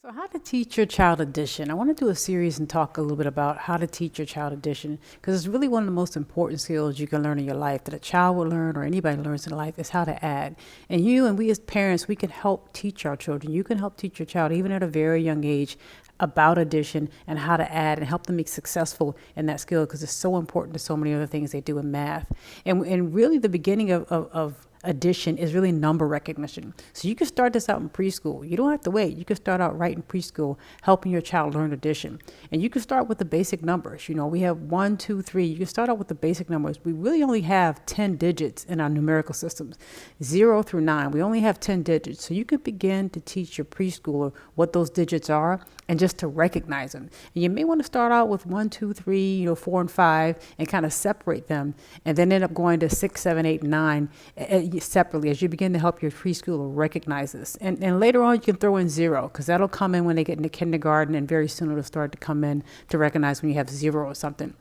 So, how to teach your child addition? I want to do a series and talk a little bit about how to teach your child addition because it's really one of the most important skills you can learn in your life that a child will learn or anybody learns in life is how to add. And you and we as parents, we can help teach our children. You can help teach your child even at a very young age about addition and how to add and help them be successful in that skill because it's so important to so many other things they do in math. And really the beginning of addition is really number recognition. So you can start this out in preschool. You don't have to wait. You can start out right in preschool, helping your child learn addition. And you can start with the basic numbers. You know, we have 1, 2, 3. You can start out with the basic numbers. We really only have 10 digits in our numerical systems, 0 through 9. We only have 10 digits. So you can begin to teach your preschooler what those digits are and just to recognize them. And you may want to start out with 1, 2, 3, 4, and 5 and kind of separate them and then end up going to 6, 7, 8, 9 separately as you begin to help your preschooler recognize this. And later on, you can throw in 0 because that'll come in when they get into kindergarten, and very soon it'll start to come in to recognize when you have 0 or something.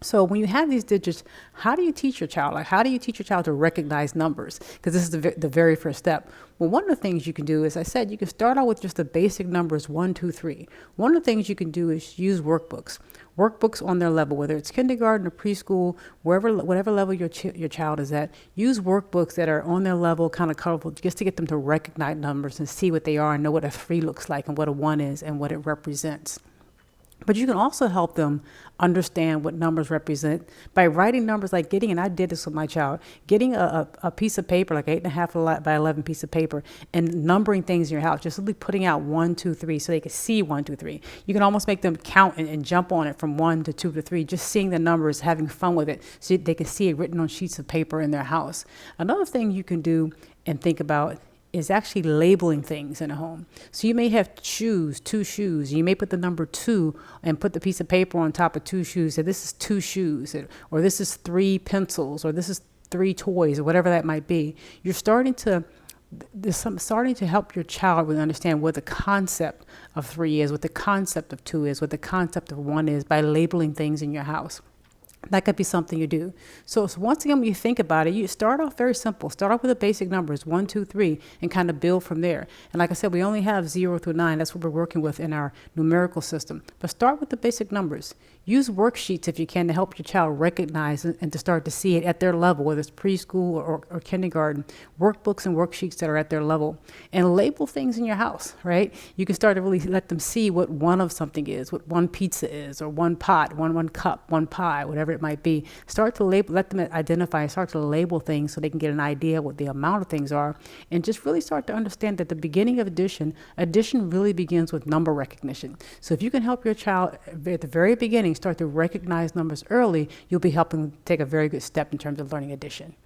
So when you have these digits, how do you teach your child? Like, how do you teach your child to recognize numbers? Because this is the very first step. Well, one of the things you can do, as I said, you can start out with just the basic numbers 1, 2, 3. One of the things you can do is use workbooks. Workbooks on their level, whether it's kindergarten or preschool, whatever level your child is at, use workbooks that are on their level, kind of colorful, just to get them to recognize numbers and see what they are and know what a 3 looks like and what a 1 is and what it represents. But you can also help them understand what numbers represent by writing numbers, like and I did this with my child, getting a piece of paper, like 8.5 by 11 piece of paper, and numbering things in your house, just really putting out 1, 2, 3, so they can see 1, 2, 3. You can almost make them count and jump on it from 1 to 2 to 3, just seeing the numbers, having fun with it, so they can see it written on sheets of paper in their house. Another thing you can do and think about is actually labeling things in a home. So you may have shoes, 2 shoes. You may put the number 2 and put the piece of paper on top of 2 shoes. So this is 2 shoes, or this is 3 pencils, or this is 3 toys, or whatever that might be. You're starting to help your child really understand what the concept of 3 is, what the concept of 2 is, what the concept of 1 is by labeling things in your house. That could be something you do. So once again, when you think about it, you start off very simple. Start off with the basic numbers, 1, 2, 3, and kind of build from there. And like I said, we only have 0 through 9. That's what we're working with in our numerical system. But start with the basic numbers. Use worksheets if you can to help your child recognize and to start to see it at their level, whether it's preschool or kindergarten. Workbooks and worksheets that are at their level. And label things in your house, right? You can start to really let them see what 1 of something is, what 1 pizza is, or 1 pot, one cup, 1 pie, whatever it might be. Start to label, let them identify, start to label things so they can get an idea what the amount of things are, and just really start to understand that the beginning of addition really begins with number recognition. So if you can help your child at the very beginning start to recognize numbers early, you'll be helping them take a very good step in terms of learning addition.